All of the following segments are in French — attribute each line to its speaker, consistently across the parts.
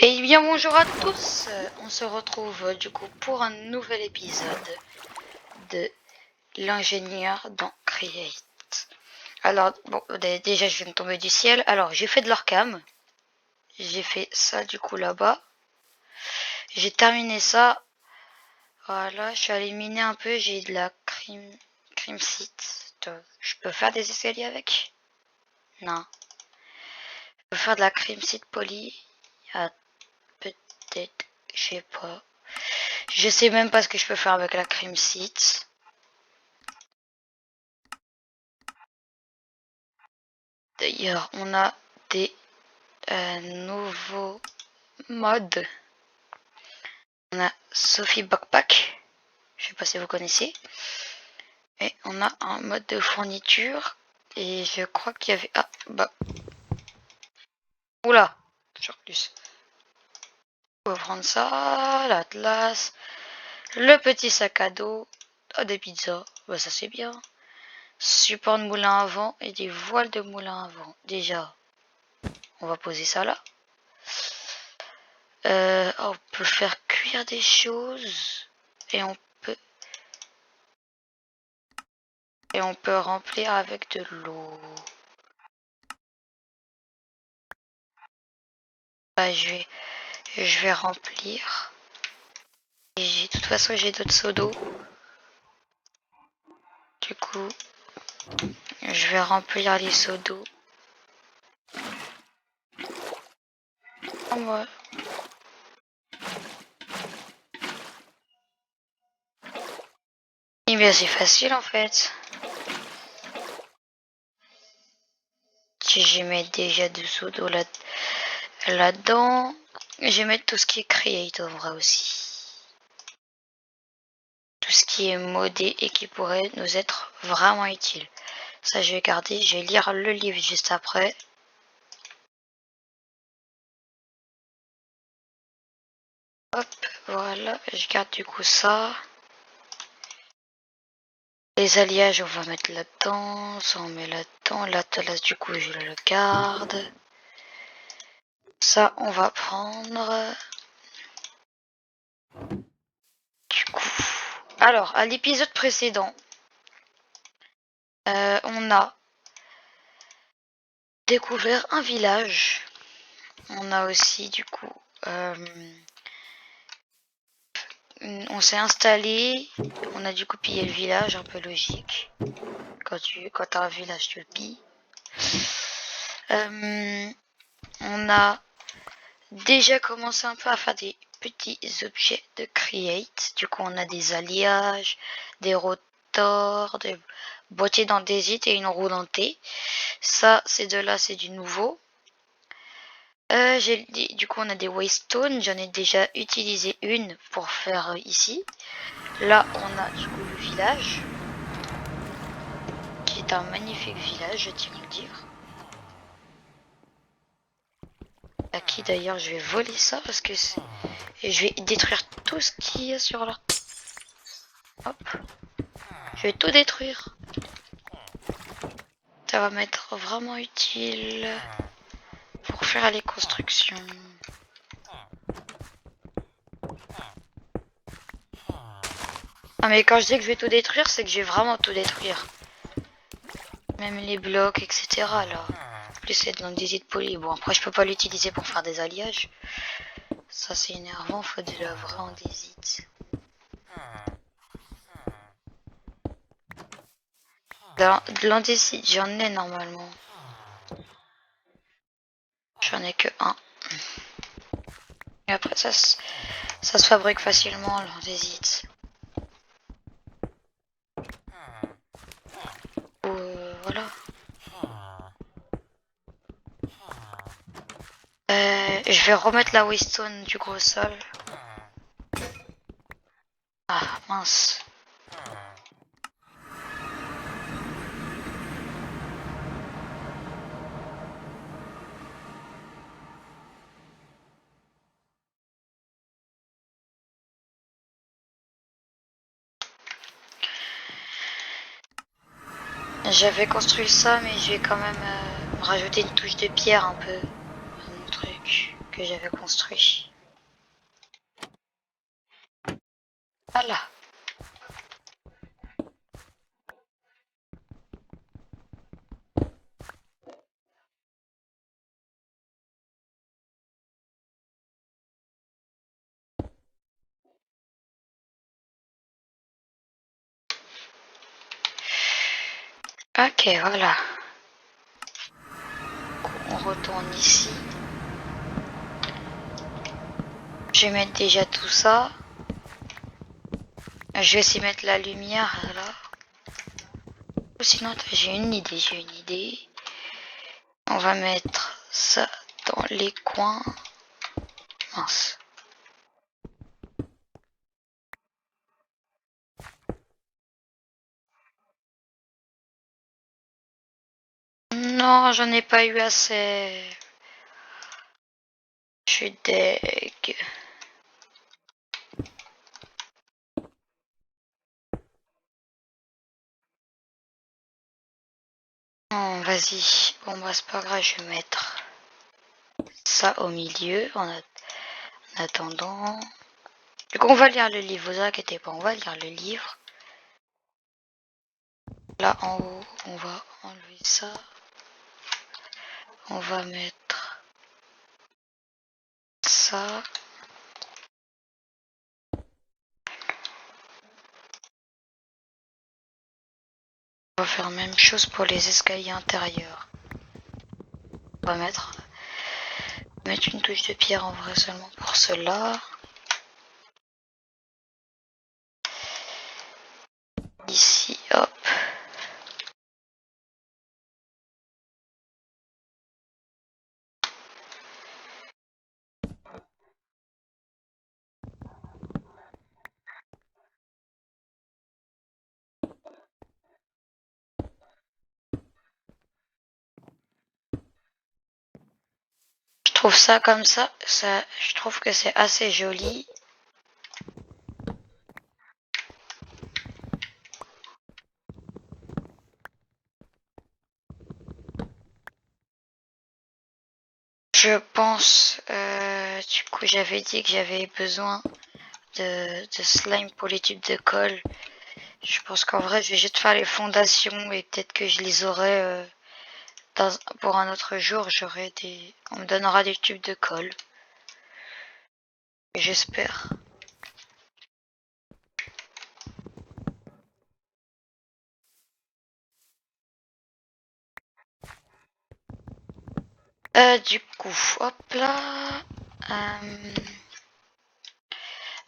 Speaker 1: Et bien bonjour à tous, on se retrouve du coup pour un nouvel épisode de l'ingénieur dans Create. Alors bon, déjà je viens de tomber du ciel, alors j'ai fait de l'orcam, j'ai fait ça du coup là-bas, j'ai terminé ça, voilà, je suis allé miner un peu, j'ai de la crimsite, je peux faire des escaliers avec? Non, je peux faire de la crimsite polie, ah, peut-être, je sais pas. Je sais même pas ce que je peux faire avec la crimsite. D'ailleurs, on a des nouveaux modes. On a Sophie Backpack. Je sais pas si vous connaissez. Et on a un mode de fourniture. Et je crois qu'il y avait... Ah, bah... Oula, toujours plus. On va prendre ça, l'atlas, le petit sac à dos, des pizzas. Bah ça c'est bien. Support de moulin à vent et des voiles de moulin à vent. Déjà, on va poser ça là. On peut faire cuire des choses et on peut remplir avec de l'eau. Bah, je vais remplir. Et de toute façon j'ai d'autres seaux d'eau. Du coup, je vais remplir les seaux d'eau. Ouais. Et bien c'est facile en fait. Si je mets déjà des seaux d'eau là-dedans, je vais mettre tout ce qui est create en vrai aussi. Tout ce qui est modé et qui pourrait nous être vraiment utile. Ça je vais garder, je vais lire le livre juste après. Hop, voilà, je garde du coup ça. Les alliages, on va mettre là-dedans, ça on met là-dedans. L'atlas, du coup, je le garde. Ça, on va prendre. Du coup. Alors, à l'épisode précédent, on a découvert un village. On a aussi, du coup, on s'est installé. On a du coup pillé le village, un peu logique. Quand t'as un village, tu le pilles. On a déjà commencé un peu à faire des petits objets de create. Du coup, on a des alliages, des rotors, des boîtiers d'andésite et une roue dentée. Ça, ces deux-là, c'est du nouveau. Du coup, on a des waystones. J'en ai déjà utilisé une pour faire ici. Là, on a du coup le village, qui est un magnifique village, je tiens à le dire. À qui d'ailleurs je vais voler ça parce que et je vais détruire tout ce qu'il y a sur leur... Hop. Je vais tout détruire. Ça va m'être vraiment utile pour faire les constructions. Ah mais quand je dis que je vais tout détruire, c'est que je vais vraiment tout détruire. Même les blocs, etc. là. En plus c'est de l'andésite poli. Bon après je peux pas l'utiliser pour faire des alliages. Ça c'est énervant, faut de la vraie andésite. De l'andésite, j'en ai normalement. J'en ai que un. Et après ça se fabrique facilement l'andésite. Voilà. Je vais remettre la waystone du gros sol. Ah mince. J'avais construit ça, mais je vais quand même rajouter une touche de pierre un peu à mon truc. que j'avais construit. Voilà. Ok, voilà. On retourne ici. Je vais mettre déjà tout ça. Je vais essayer de mettre la lumière là. Sinon, j'ai une idée. On va mettre ça dans les coins. Mince. Non, j'en ai pas eu assez. Je suis deg. Non, vas-y. Bon, bah, c'est pas grave, je vais mettre ça au milieu en attendant. Du coup, on va lire le livre, vous inquiétez pas, on va lire le livre. Là, en haut, on va enlever ça. On va mettre ça. On va faire la même chose pour les escaliers intérieurs. On va mettre une touche de pierre en vrai seulement pour cela. Ici, hop. Je trouve ça comme ça, je trouve que c'est assez joli. Je pense, du coup, j'avais dit que j'avais besoin de slime pour les tubes de colle. Je pense qu'en vrai, je vais juste faire les fondations et peut-être que je les aurai pour un autre jour. On me donnera des tubes de colle. J'espère. Du coup, hop là.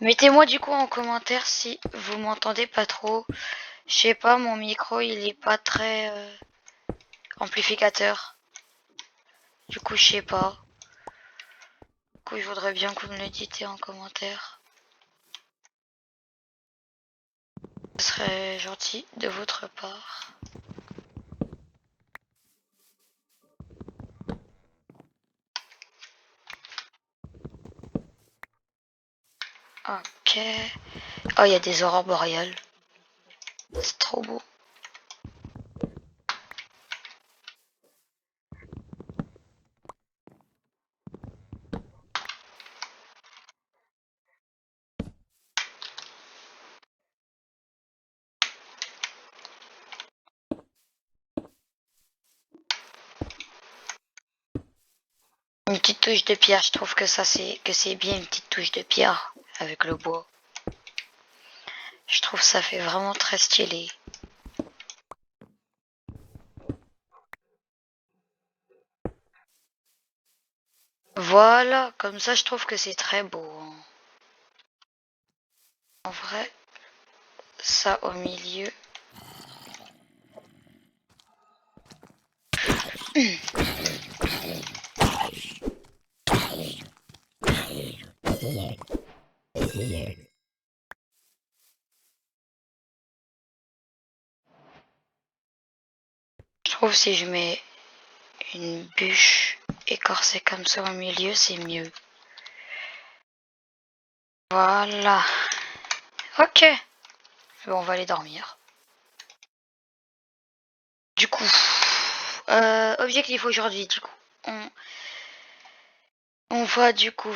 Speaker 1: Mettez-moi du coup en commentaire si vous m'entendez pas trop. Je sais pas, mon micro il est pas très amplificateur. Du coup, je sais pas. Du coup, je voudrais bien que vous me le dites en commentaire. Ce serait gentil de votre part. Ok. Oh, il y a des aurores boréales. C'est trop beau. Une petite touche de pierre, je trouve que c'est bien une petite touche de pierre avec le bois. Je trouve ça fait vraiment très stylé. Voilà, comme ça je trouve que c'est très beau. En vrai, ça au milieu. Je trouve si je mets une bûche écorcée comme ça au milieu, c'est mieux. Voilà. Ok. Bon, on va aller dormir. Du coup, objectif aujourd'hui, du coup, On va du coup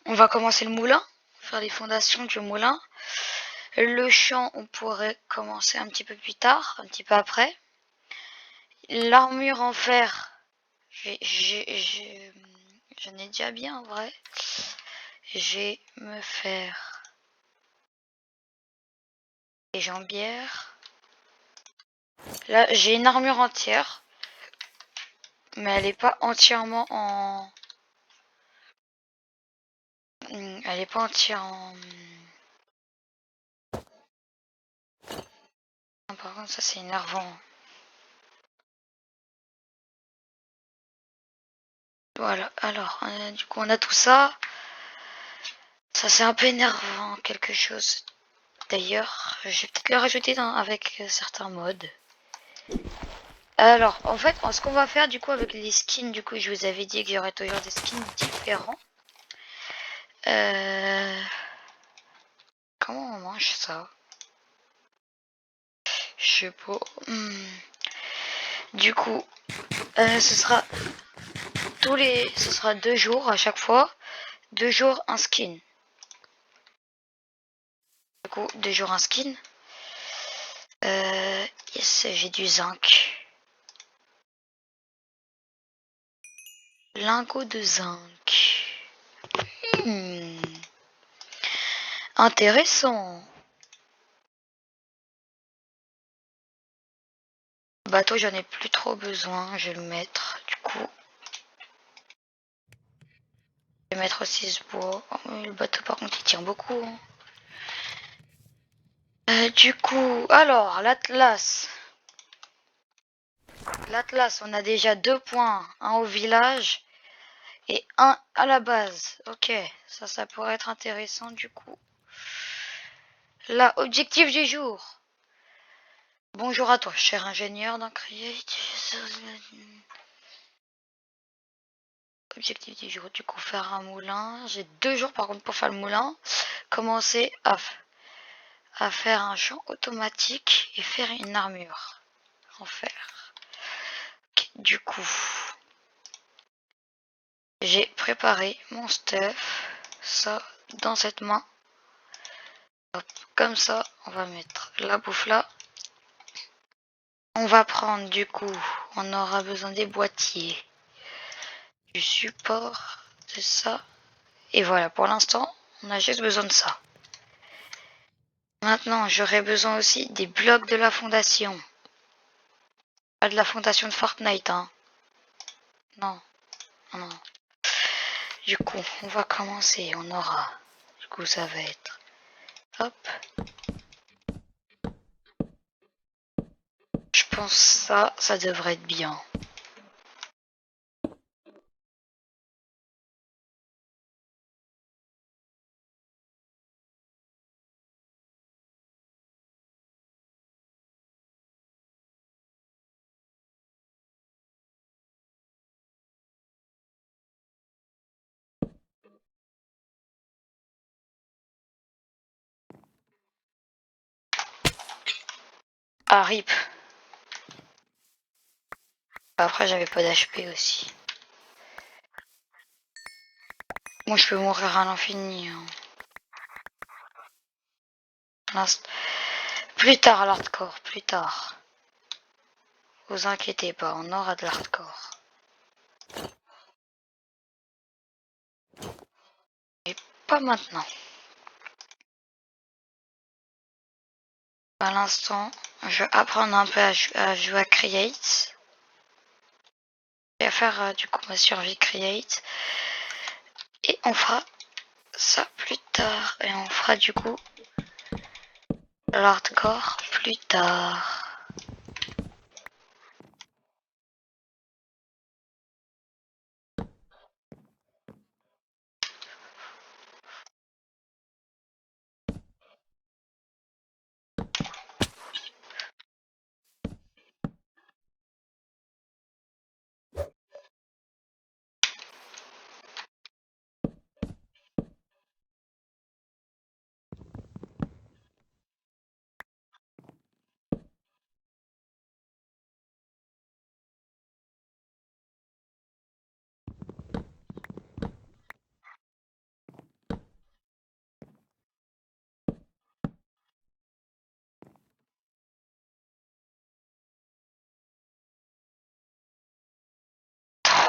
Speaker 1: on va commencer le moulin, faire les fondations du moulin. Le champ, on pourrait commencer un petit peu plus tard, un petit peu après. L'armure en fer, j'en ai déjà bien en vrai. Je vais me faire les jambières. Là, j'ai une armure entière, mais elle n'est pas entièrement en... Elle est pas entière en... Par contre, ça c'est énervant. Voilà, alors, du coup, on a tout ça. Ça c'est un peu énervant, quelque chose. D'ailleurs, je vais peut-être le rajouter avec certains modes. Alors, en fait, ce qu'on va faire du coup avec les skins, du coup, je vous avais dit qu'il y aurait toujours des skins différents. Comment on mange ça? Je sais pas. Du coup, ce sera ce sera 2 jours à chaque fois. 2 jours un skin. Du coup, 2 jours un skin. Yes, j'ai du zinc. Lingot de zinc. Intéressant. Bateau, j'en ai plus trop besoin. Je vais le mettre. Du coup, je vais mettre aussi ce bois. Oh, le bateau, par contre, il tient beaucoup. Du coup, alors, l'Atlas. L'Atlas, on a déjà 2 points. Un au village et un à la base. Ok, ça pourrait être intéressant du coup. Là, objectif du jour. Bonjour à toi, cher ingénieur d'un Create. Objectif du jour, du coup, faire un moulin. J'ai 2 jours par contre pour faire le moulin. Commencer à faire un champ automatique et faire une armure en fer. Okay, du coup, j'ai préparé mon stuff. Ça dans cette main. Hop, comme ça, on va mettre la bouffe là. On va prendre du coup, on aura besoin des boîtiers, du support, de ça. Et voilà, pour l'instant, on a juste besoin de ça. Maintenant, j'aurai besoin aussi des blocs de la fondation. Pas de la fondation de Fortnite, hein. Non, non. Du coup, on va commencer. On aura, du coup, ça va être, hop. Je pense ça devrait être bien. Ah, rip. Après, j'avais pas d'HP aussi. Moi, je peux mourir à l'infini. Hein. Plus tard, l'hardcore, plus tard. Vous inquiétez pas, on aura de l'hardcore. Mais pas maintenant. À l'instant, je vais apprendre un peu à jouer à Create. Et à faire du coup ma survie Create. Et on fera ça plus tard. Et on fera du coup l'hardcore plus tard.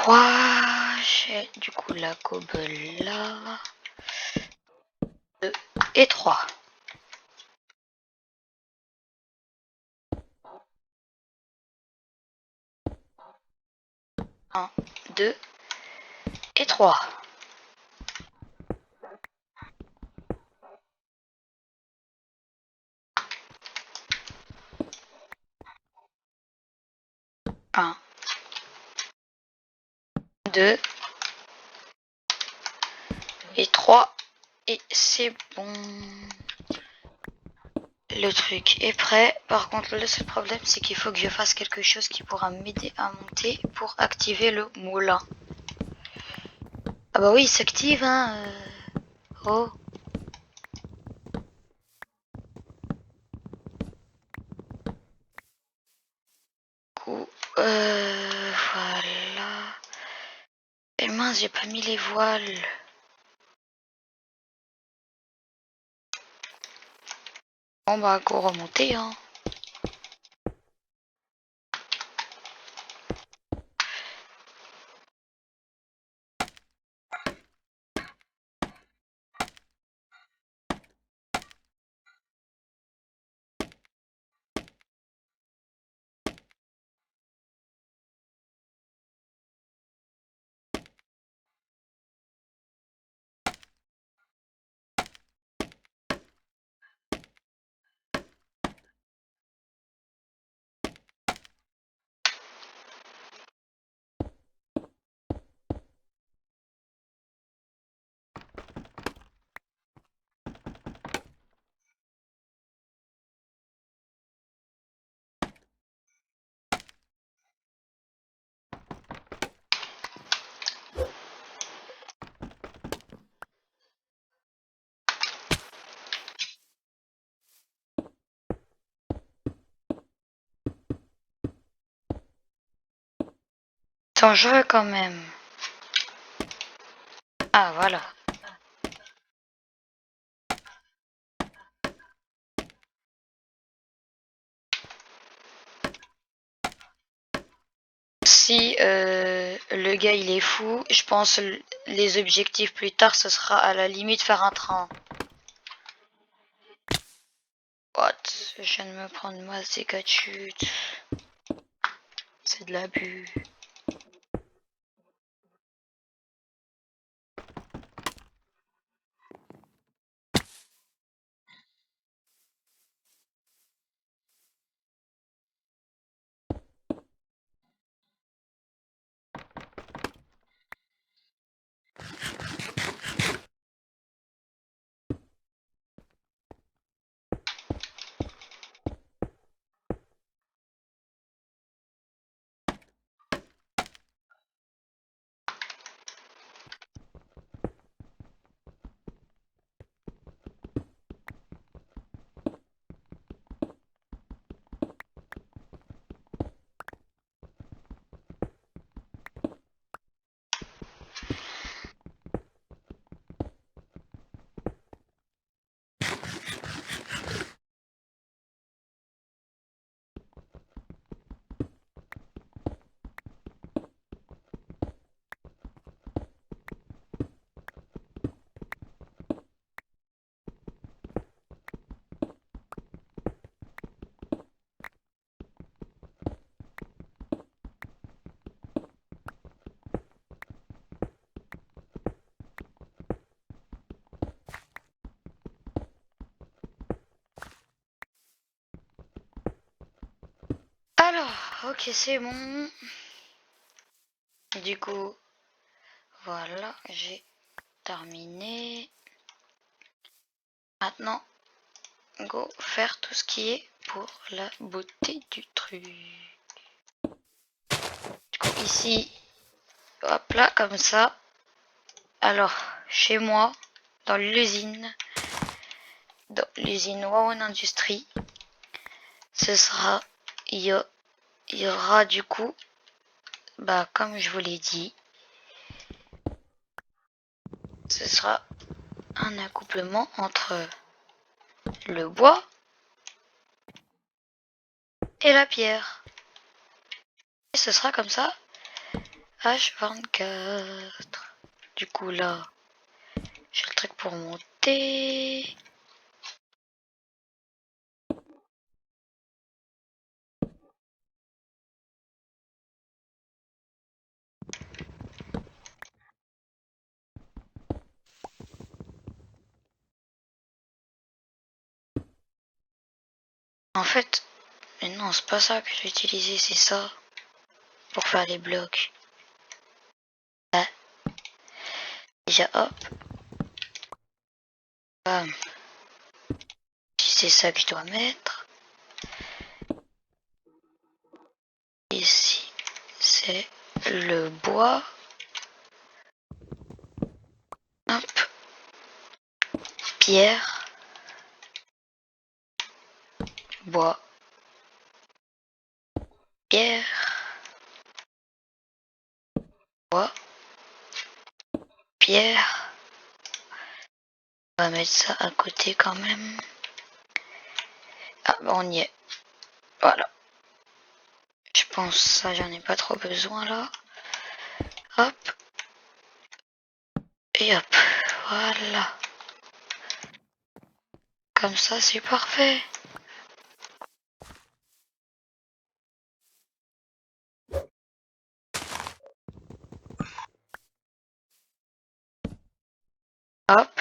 Speaker 1: 3. J'ai du coup la cobble là. 2 et 3. 1, 2 et 3. Un, 2 et 3. Et c'est bon. Le truc est prêt. Par contre, le seul problème, c'est qu'il faut que je fasse quelque chose qui pourra m'aider à monter pour activer le moulin. Ah bah oui, il s'active, hein. Oh. Coup. Voilà. Et mince, j'ai pas mis les voiles. Bon bah, go remonter, hein. Dangereux quand même. Ah, voilà. Si le gars il est fou, je pense les objectifs plus tard, ce sera à la limite faire un train. What? Je viens de me prendre ma dégâts de chute. C'est de l'abus. Alors, ok, c'est bon. Du coup, voilà, j'ai terminé. Maintenant, go faire tout ce qui est pour la beauté du truc. Du coup, ici, hop là, comme ça. Alors, chez moi, dans l'usine Wawan Industries, ce sera, il y aura du coup, bah comme je vous l'ai dit, ce sera un accouplement entre le bois et la pierre. Et ce sera comme ça H24. Du coup là, j'ai le truc pour monter. En fait, mais non, c'est pas ça que j'ai utilisé, c'est ça. Pour faire les blocs. Ah, déjà hop. Bam. Si c'est ça que je dois mettre. Ici, c'est le bois. Hop. Pierre. Bois. Pierre. Bois. Pierre. On va mettre ça à côté quand même. Ah, bah on y est. Voilà. Je pense ça, j'en ai pas trop besoin là. Hop. Et hop. Voilà. Comme ça, c'est parfait. Hop.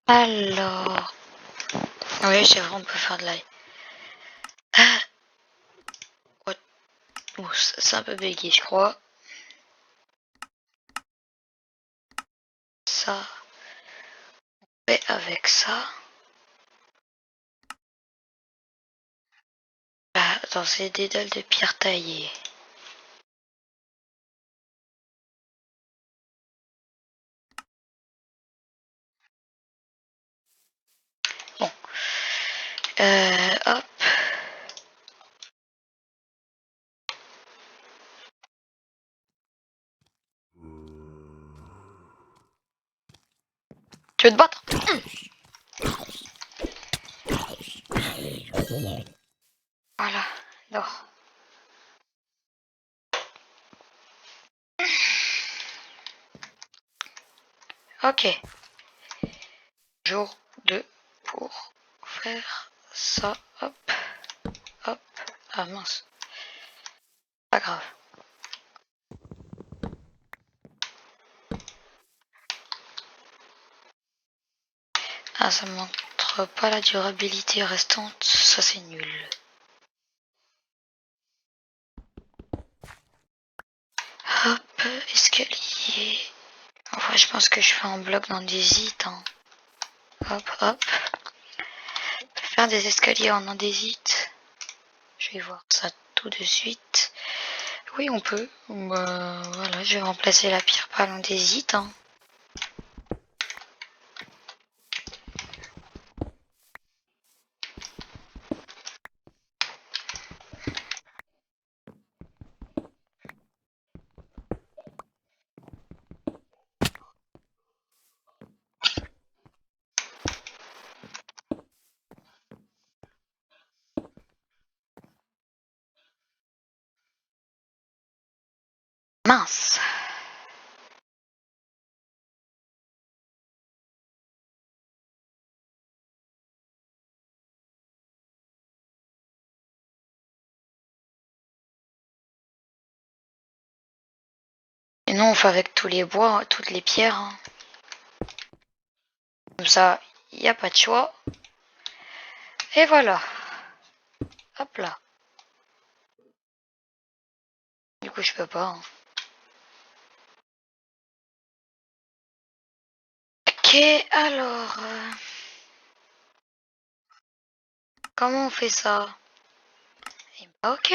Speaker 1: Alors. Oui, c'est vrai, on peut faire de l'ail. Ah. What? Ouh, c'est un peu buggy, je crois. Ça. Et avec ça. Ah, attends, c'est des dalles de pierre taillées. Bon. Hop. Tu veux te battre? Voilà. Non. Ok. Jour 2 pour faire ça. Hop. Hop. Ah mince. Pas grave. Ah, ça montre pas la durabilité restante. Ça, c'est nul. Hop. Escalier. Enfin, je pense que je fais un bloc dans des it. Hein. Hop, hop. Faire des escaliers en andésite. Je vais voir ça tout de suite. Oui, on peut. Bah, voilà, je vais remplacer la pierre par l'andésite. Hein. Mince. Et non, on fait avec tous les bois, toutes les pierres. Hein. Comme ça, il n'y a pas de choix. Et voilà. Hop là. Du coup, je peux pas. Hein. Ok, alors. Comment on fait ça? Eh ben, ok.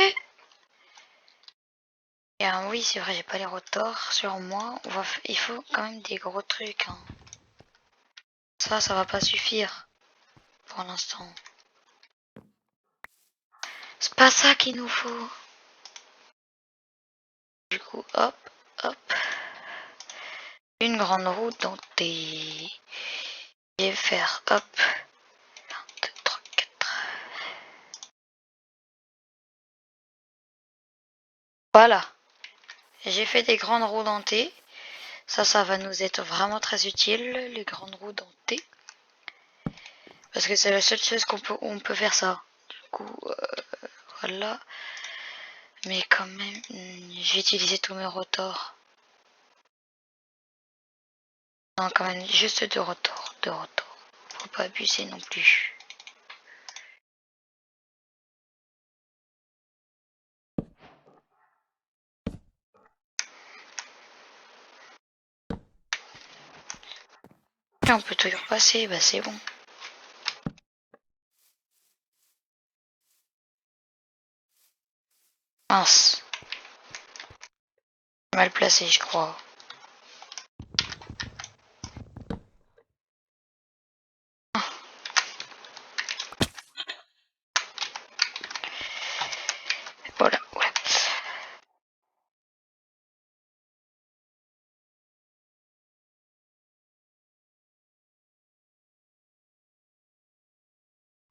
Speaker 1: Et oui, c'est vrai, j'ai pas les rotors sur moi. Il faut quand même des gros trucs. Hein. Ça va pas suffire pour l'instant. C'est pas ça qu'il nous faut. Du coup, hop, hop. Une grande roue dentée. Je vais faire, hop. 1, 2, 3, 4. Voilà. J'ai fait des grandes roues dentées. Ça va nous être vraiment très utile, les grandes roues dentées. Parce que c'est la seule chose où on peut faire ça. Du coup, voilà. Mais quand même, j'ai utilisé tous mes rotors. Non, quand même, juste deux rotors. Deux rotors. Faut pas abuser non plus. Et on peut toujours passer, bah c'est bon. Mince. Mal placé, je crois. Voilà, voilà.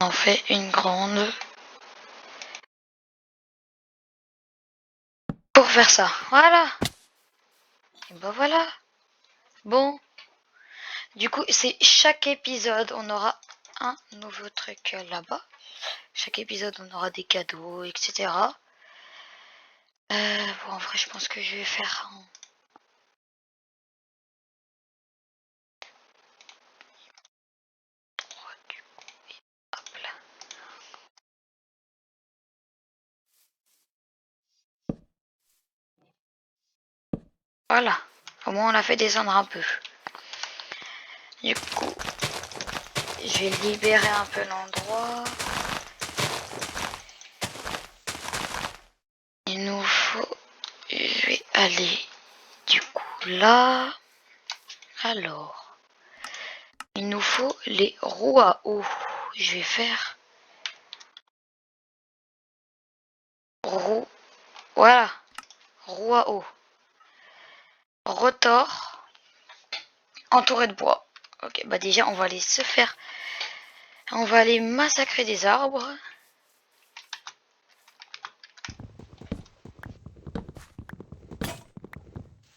Speaker 1: On fait une grande. Pour faire ça. Voilà. Et bah voilà. Bon. Du coup, c'est chaque épisode, on aura un nouveau truc là-bas. Chaque épisode, on aura des cadeaux, etc. Bon, en vrai, je pense que je vais faire un... Hop là. Voilà. Au moins, on l'a fait descendre un peu. Du coup, je vais libérer un peu l'endroit. Il nous faut... Je vais aller du coup là. Alors, il nous faut les roues à eau. Je vais faire roue. Voilà, roue à eau. Rotor entouré de bois. Ok, bah déjà on va aller se faire. On va aller massacrer des arbres.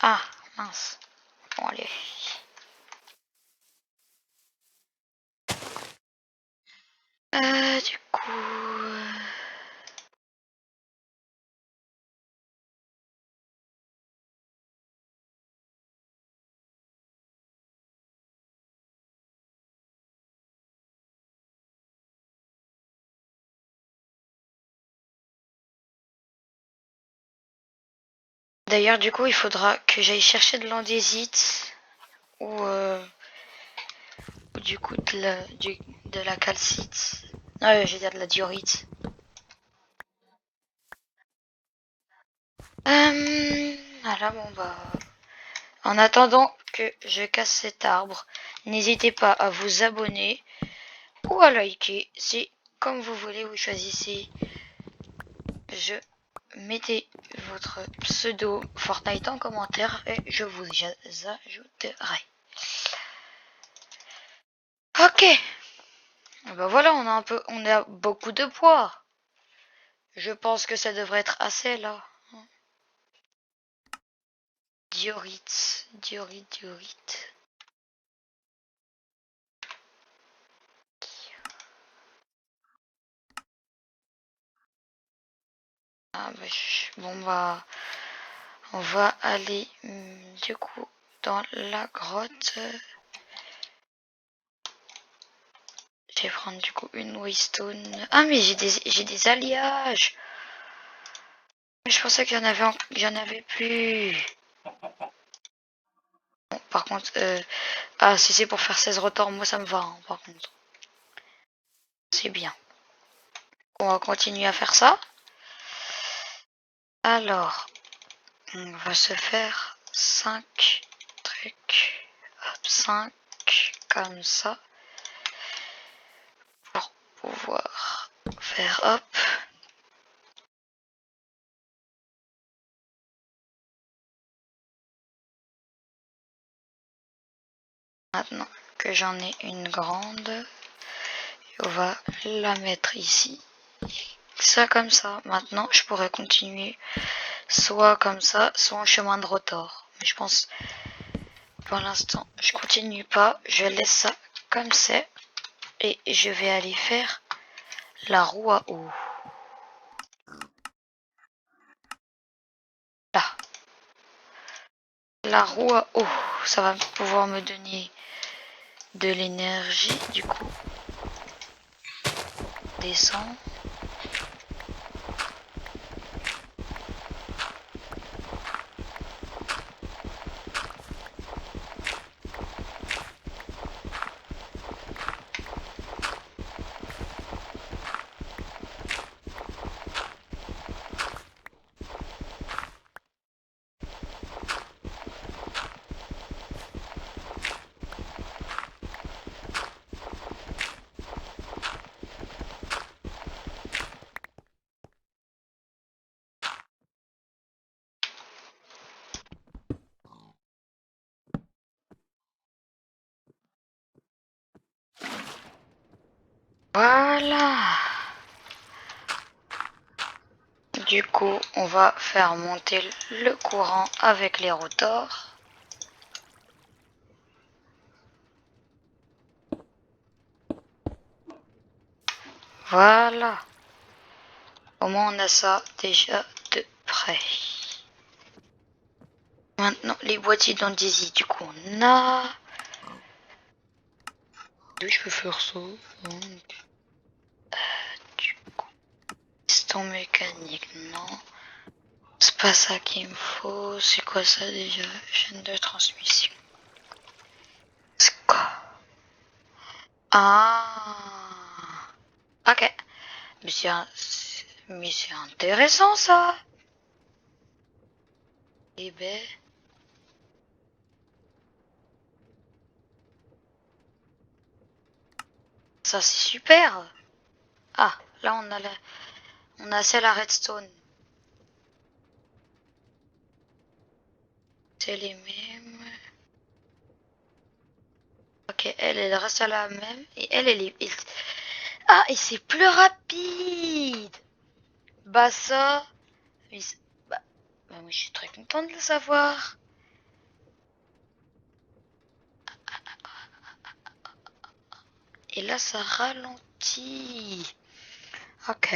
Speaker 1: Ah, mince. Bon, allez. Du coup... D'ailleurs, du coup, il faudra que j'aille chercher de l'andésite ou du coup de la calcite. Non, je vais dire de la diorite. Voilà, bon bah... En attendant que je casse cet arbre, n'hésitez pas à vous abonner ou à liker. C'est comme vous voulez, vous choisissez. Je mettez votre pseudo Fortnite en commentaire et je vous ajouterai. Ok. Ben voilà, on a beaucoup de poids. Je pense que ça devrait être assez là. Diorite, diorite, diorite. Ah bah, bon bah, on va aller du coup dans la grotte. Je vais prendre du coup une waystone. Ah mais j'ai des alliages. Je pensais qu'il y en avait plus. Bon, par contre, ah si c'est pour faire 16 rotors, moi ça me va. Hein, par contre, c'est bien. On va continuer à faire ça. Alors, on va se faire 5 trucs. Hop, 5 comme ça. Pour pouvoir faire hop. Maintenant que j'en ai une grande, on va la mettre ici. Ça comme ça. Maintenant, je pourrais continuer soit comme ça, soit en chemin de rotor. Mais je pense, pour l'instant, je continue pas. Je laisse ça comme c'est. Et je vais aller faire la roue à eau. Là. La roue à eau. Ça va pouvoir me donner de l'énergie, du coup. Descend. Voilà. Du coup, on va faire monter le courant avec les rotors. Voilà. Au moins, on a ça déjà de près. Maintenant, les boîtiers dans Daisy, du coup, on a... Oui, je peux faire ça. Du coup, piston mécanique, non. C'est pas ça qu'il me faut. C'est quoi ça déjà? Chaîne de transmission. C'est quoi? Ah. Ok. Mais c'est intéressant ça. Eh ben. Ça c'est super. Ah, là on a celle à redstone. C'est les mêmes. Ok, elle reste à la même. Et elle est... Ah, et c'est plus rapide. Bah ça... Bah, bah moi je suis très contente de le savoir. Et là ça ralentit. Ok.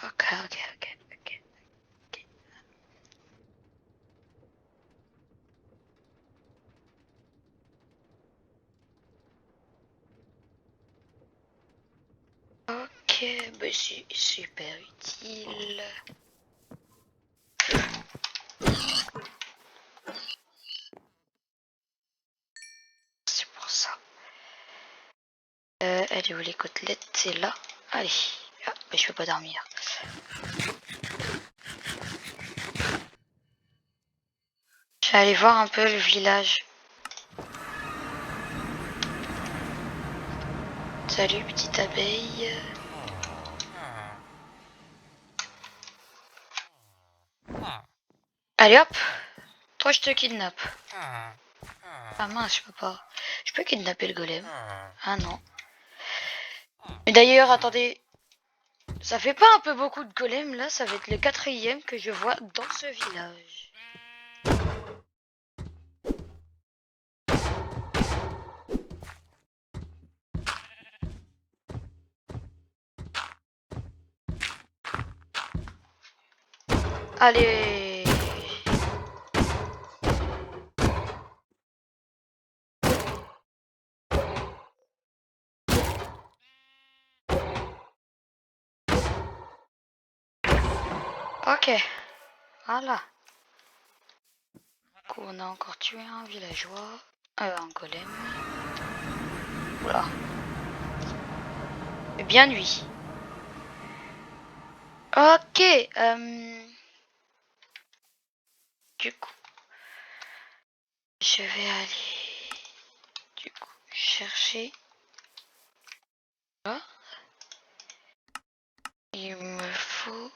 Speaker 1: Ok, ok, ok, ok. Ok, bah c'est super utile. C'est pour ça. Elle est où les côtelettes? C'est là. Allez. Ah, mais je peux pas dormir. Je vais aller voir un peu le village. Salut petite abeille. Allez hop. Toi je te kidnappe. Ah mince, je peux pas. Je peux kidnapper le golem. Ah non. Mais d'ailleurs, attendez. Ça fait pas un peu beaucoup de golems là? Ça va être le 4e que je vois dans ce village. Allez. Ok. Voilà. Du coup, on a encore tué un villageois. Un golem. Oula. Et bien nuit. Ok. Du coup, je vais aller du coup chercher là. Il me faut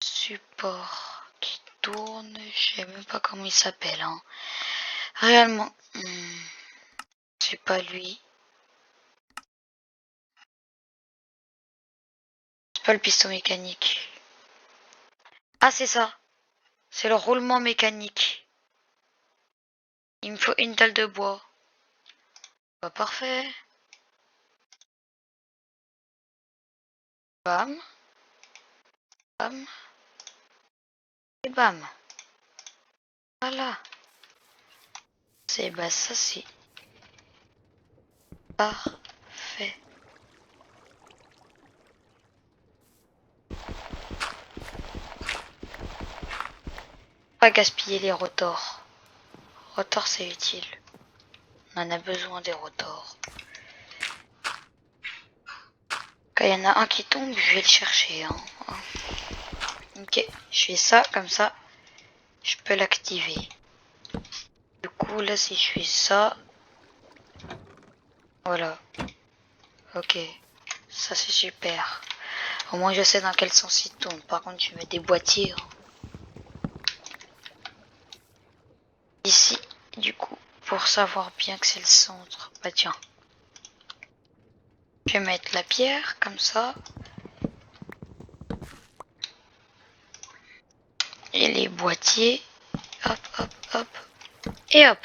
Speaker 1: support qui tourne. Je sais même pas comment il s'appelle. Hein. Réellement. pas lui. C'est pas le piston mécanique. Ah, c'est ça. C'est le roulement mécanique. Il me faut une dalle de bois. Bah, parfait. Bam. Bam. Et bam. Voilà. C'est bah ça c'est parfait. Pas gaspiller les rotors. Rotors c'est utile. On en a besoin des rotors. Quand il y en a un qui tombe, je vais le chercher. Hein. Ok, je fais ça comme ça. Je peux l'activer. Du coup là si je fais ça. Voilà. Ok. Ça c'est super. Au moins je sais dans quel sens il tourne. Par contre je mets des boîtiers. Hein. Ici, du coup, pour savoir bien que c'est le centre. Bah tiens. Je vais mettre la pierre comme ça. Et les boîtiers. Hop, hop, hop. Et hop.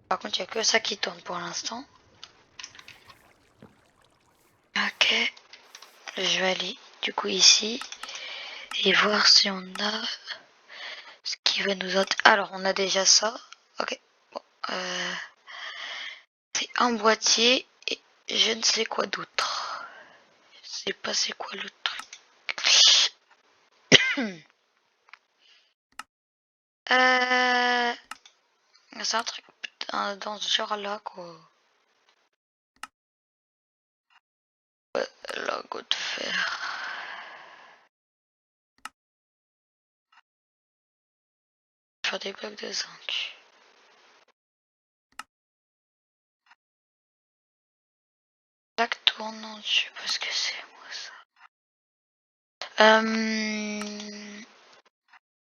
Speaker 1: Par contre, il n'y a que ça qui tourne pour l'instant. Ok. Je vais aller du coup ici. Et voir si on a ce qui va nous... Alors, on a déjà ça. Ok. Bon, c'est un boîtier. Et je ne sais quoi d'autre. Je sais pas c'est quoi le truc. C'est un truc dans ce genre là quoi. Lingot de fer. Faire des blocs de zinc. Plaque tournante, je sais pas ce que c'est moi ça.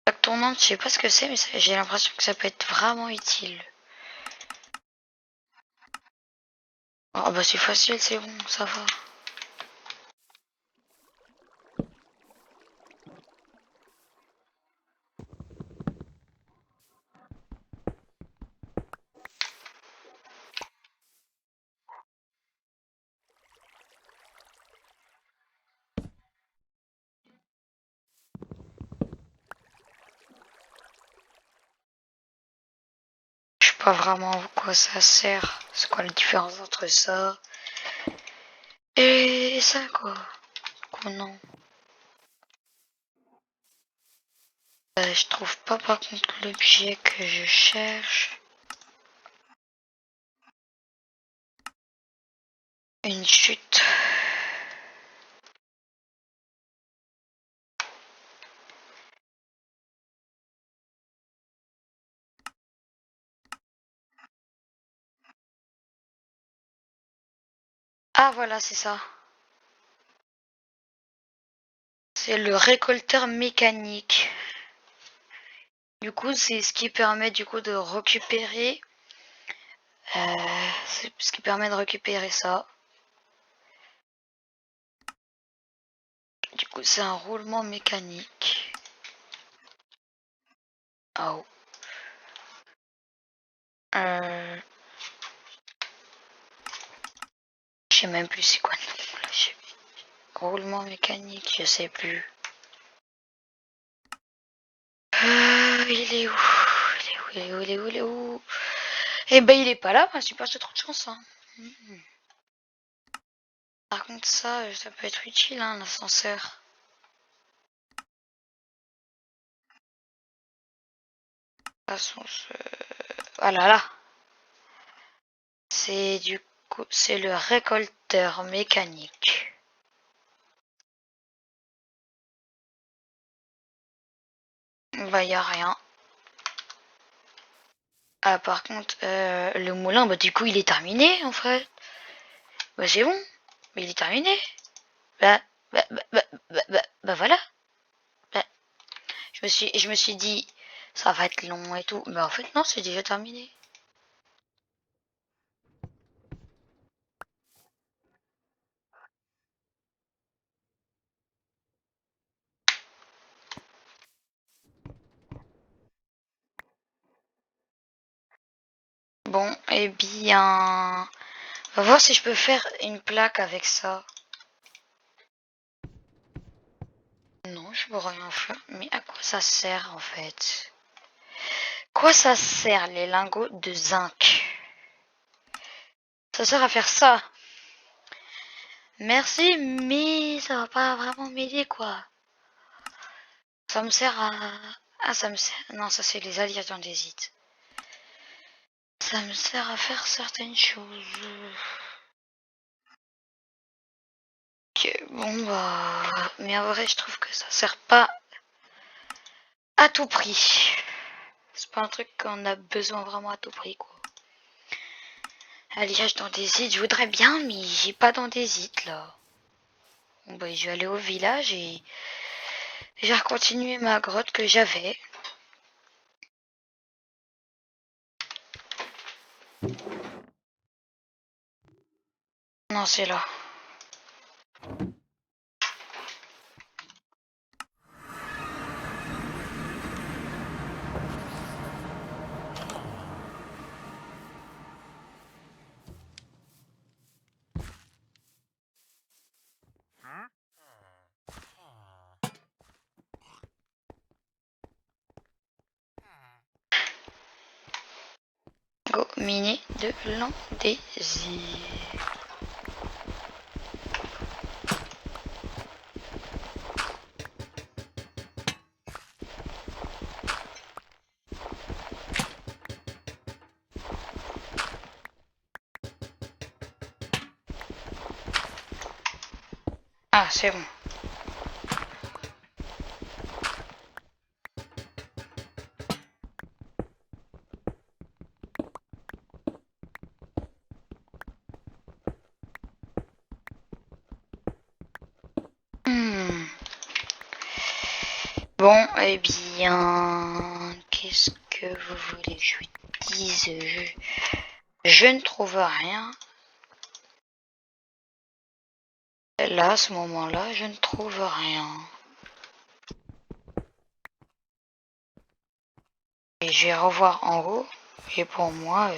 Speaker 1: Plaque tournante, je sais pas ce que c'est, mais j'ai l'impression que ça peut être vraiment utile. Oh bah c'est facile, c'est bon, ça va. Je sais pas vraiment à quoi ça sert. C'est quoi la différence entre ça et ça quoi. Ou non. Je trouve pas par contre l'objet que je cherche. Une chute. Ah voilà, c'est ça. C'est le récolteur mécanique. Du coup, c'est ce qui permet du coup de récupérer. C'est ce qui permet de récupérer ça. Du coup, c'est un roulement mécanique. Oh. Euh, je sais même plus c'est quoi le nom. Là. Roulement mécanique, je sais plus. Il est où? Il est où? Il est où? Il est où? Il est où? Eh ben, il est pas là, parce que j'ai pas trop de chance. Hein. Par contre, ça peut être utile, hein, l'ascenseur. L'ascenseur. Ah là là. C'est du coup, c'est le récolteur mécanique. Bah, y a rien. Ah, par contre, le moulin, bah, du coup, il est terminé, en fait. Bah, c'est bon. Mais il est terminé. Bah, bah, voilà. Bah, je me suis dit, ça va être long et tout. Mais en fait, non, c'est déjà terminé. Bon, eh bien... On va voir si je peux faire une plaque avec ça. Non, je peux rien faire. Mais à quoi ça sert en fait? Quoi ça sert les lingots de zinc? Ça sert à faire ça. Merci, mais ça va pas vraiment m'aider quoi. Ça me sert à... Ah, ça me sert... Non, ça c'est les alliages d'andésite. Ça me sert à faire certaines choses. Ok, bon bah... Mais en vrai, je trouve que ça sert pas à tout prix. C'est pas un truc qu'on a besoin vraiment à tout prix quoi. Alliage d'andésite, je voudrais bien, mais j'ai pas d'andésite là. Bon bah, je vais aller au village et... Je vais continuer ma grotte que j'avais. Non, c'est là. Go mini de l'andésite. Ah, c'est bon. Hmm. Bon, eh bien, qu'est-ce que vous voulez que je lui dise? Je ne trouve rien. Là, à ce moment-là, je ne trouve rien. Et je vais revoir en haut. Et pour moi...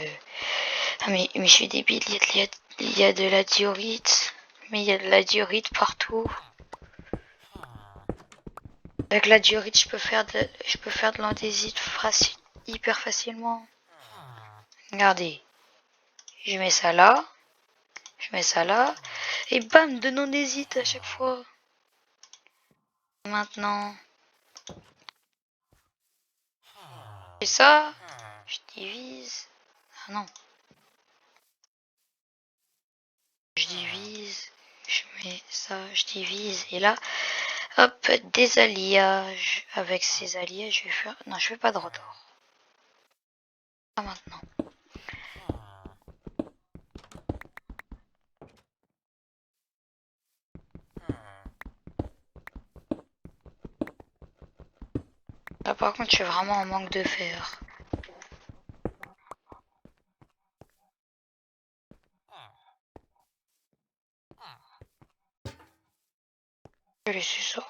Speaker 1: Ah, mais je suis débile, il y a de la diorite. Mais il y a de la diorite partout. Avec la diorite, je peux faire de l'andésite hyper facilement. Regardez. Je mets ça là. Je mets ça là. Et bam, de l'andésite à chaque fois. Maintenant. Et ça. Je divise. Ah non. Je divise. Je mets ça. Je divise. Et là. Hop, des alliages. Avec ces alliages, je vais faire... Non, je fais pas de retour. Pas maintenant. Là, par contre, je suis vraiment en manque de fer. Je vais laisser ça.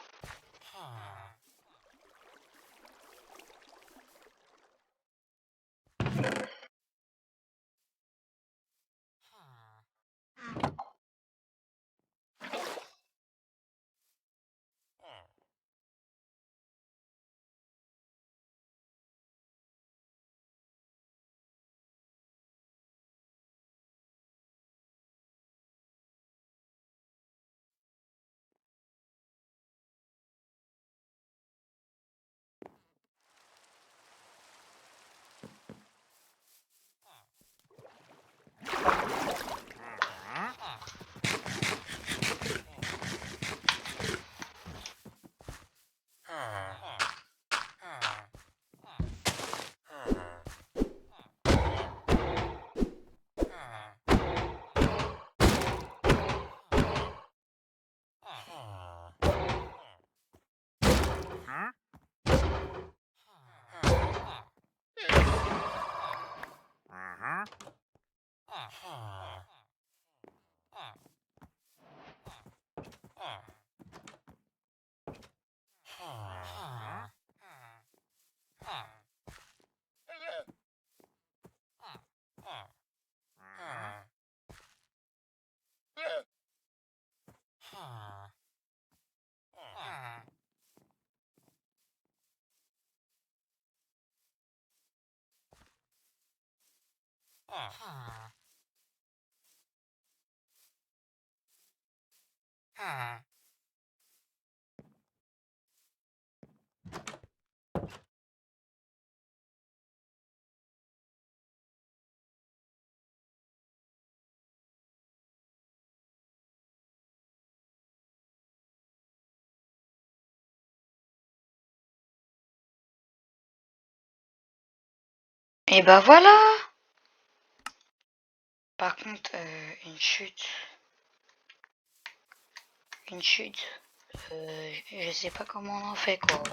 Speaker 1: Et bah voilà. Par contre, une chute. Une chute. Je sais pas comment on en fait quoi.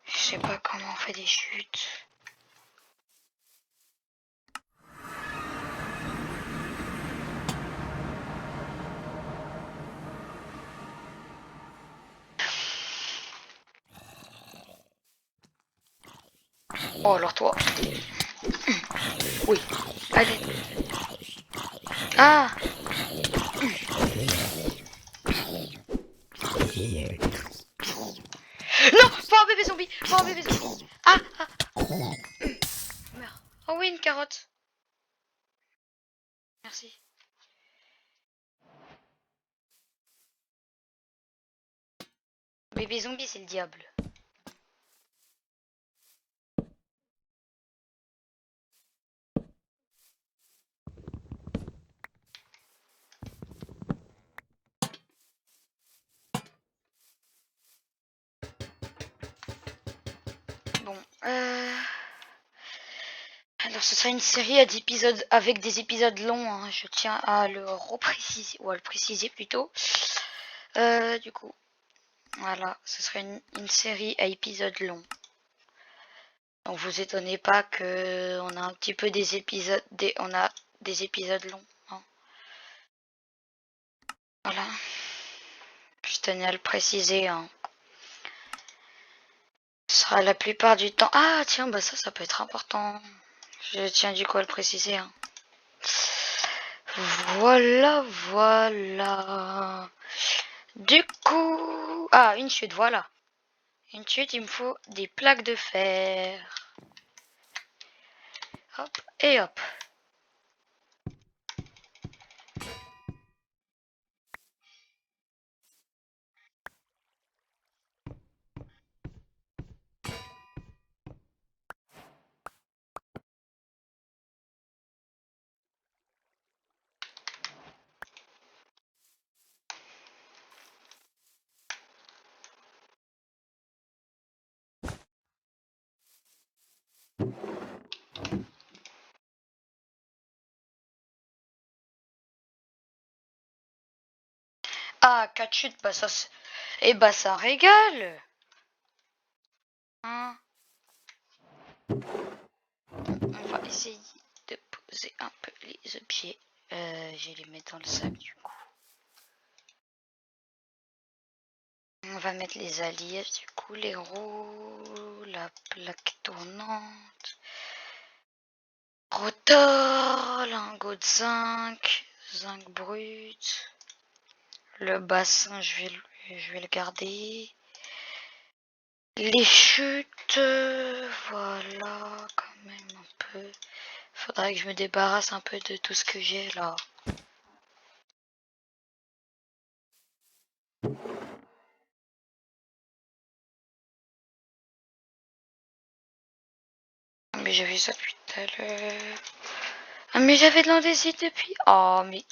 Speaker 1: Je sais pas comment on fait des chutes. Oh alors toi. Oui. Allez. Ah. Non, pas un bébé zombie. Pas un bébé zombie. Ah. Meurs. Oh oui, une carotte. Merci. Bébé zombie, c'est le diable. Bon, alors ce sera une série d'épisodes avec des épisodes longs, hein. Je tiens à le repréciser, ou à le préciser plutôt. Du coup, voilà, ce sera une série à épisodes longs. Donc vous étonnez pas que on a un petit peu des épisodes, on a des épisodes longs, hein. Voilà, je tenais à le préciser, hein. Ce sera la plupart du temps. Ah tiens, bah ça peut être important. Je tiens du coup à le préciser, hein. Voilà, voilà. Du coup... Ah, une chute, voilà. Une chute, il me faut des plaques de fer. Hop, et hop. Ah, 4 chutes, bah ça... Eh bah ça régale, hein. On va essayer de poser un peu les objets. Je vais les mettre dans le sac du coup. On va mettre les alliés du coup, les roues, la plaque tournante, rotor, lingot de zinc, zinc brut, le bassin je vais le garder, les chutes, voilà quand même un peu. Faudrait que je me débarrasse un peu de tout ce que j'ai là. Mais j'avais ça depuis tout à l'heure. Ah mais j'avais de l'andésite depuis. Oh mais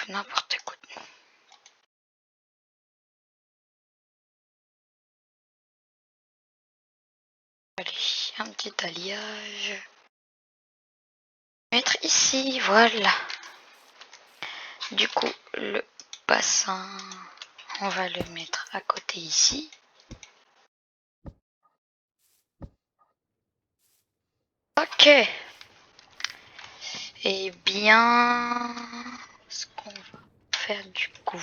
Speaker 1: n'importe quoi. Allez, un petit alliage. Mettre ici, voilà. Du coup, le bassin, on va le mettre à côté ici. Ok. Et bien, ce qu'on va faire du coup.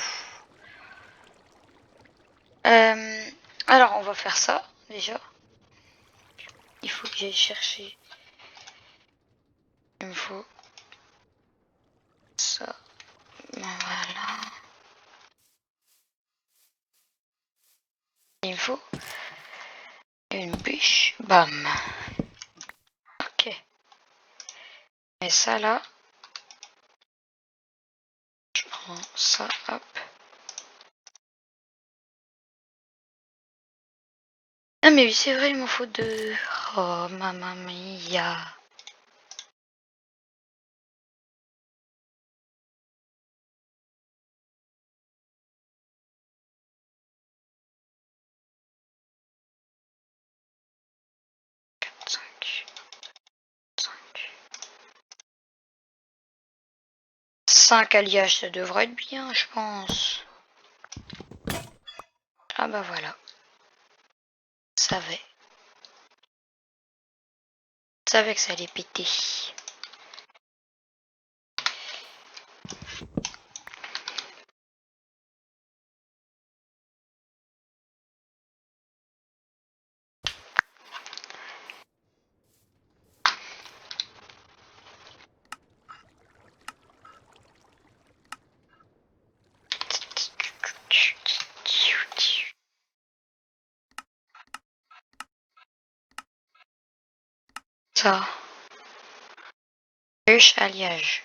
Speaker 1: Alors, on va faire ça déjà. Il faut que j'aille chercher. Il me faut ça. Voilà. Il me faut une bûche. Bam. ça là. Je prends ça, hop. Ah mais oui, c'est vrai, il m'en faut deux. Oh, mamma mia. Cinq, 5 alliages, ça devrait être bien, je pense. Ah bah voilà. Ça savais. Je savais que ça allait péter. Ça. Ruche alliage.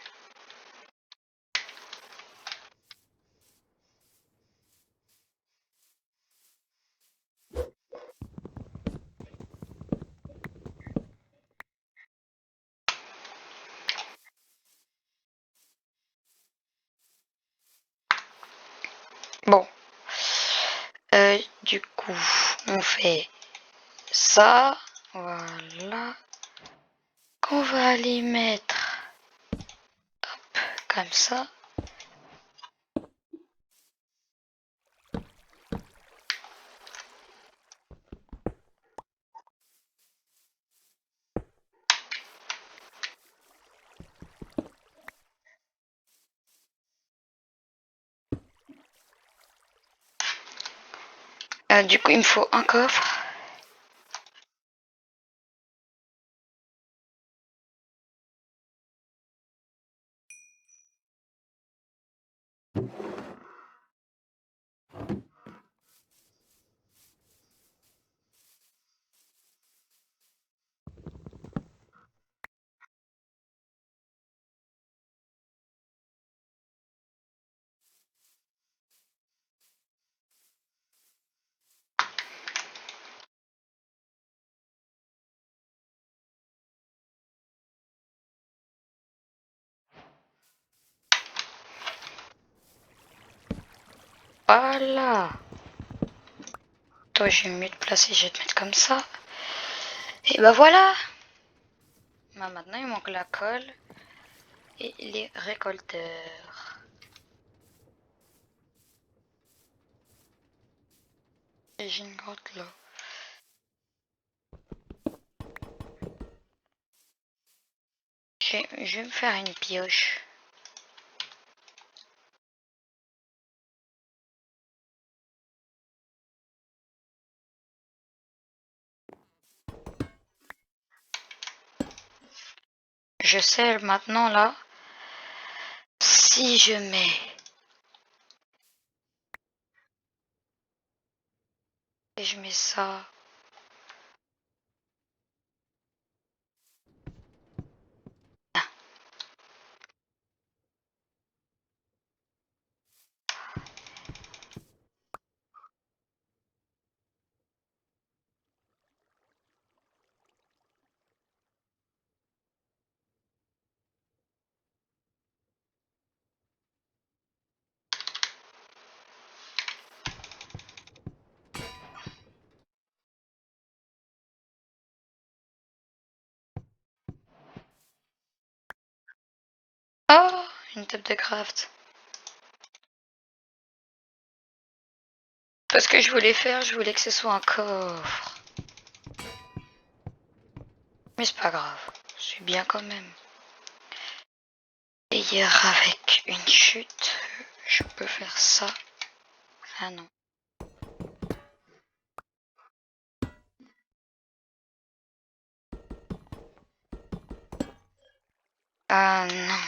Speaker 1: Bon. Du coup, on fait ça. Voilà. Qu'on va aller mettre comme ça. Du coup, il me faut un coffre. Voilà. Toi, je vais mieux te placer, je vais te mettre comme ça. Et bah voilà. Bah, maintenant, il manque la colle et les récolteurs. Et j'ai une grotte là. Je vais me faire une pioche. Je sais maintenant là, si je mets et je mets ça. Oh, une table de craft. Parce que je voulais faire, je voulais que ce soit un coffre. Mais c'est pas grave, je suis bien quand même. Et hier avec une chute, je peux faire ça. Ah non. Ah non.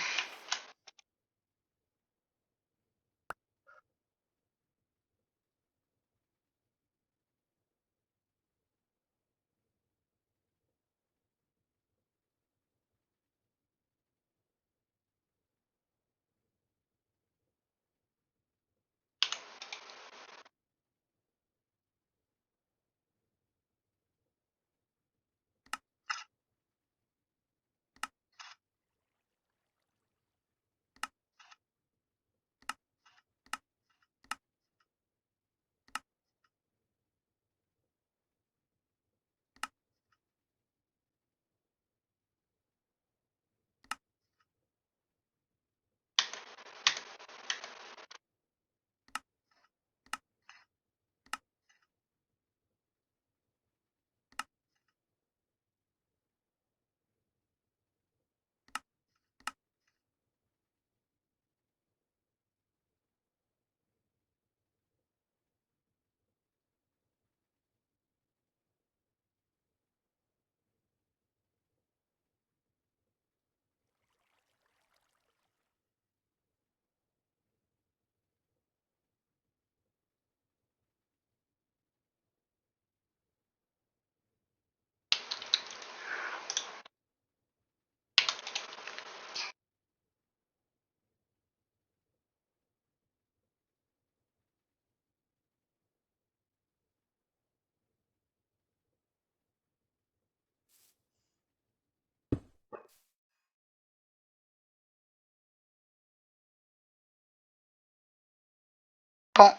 Speaker 1: Bon,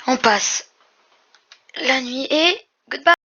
Speaker 1: on passe la nuit et goodbye.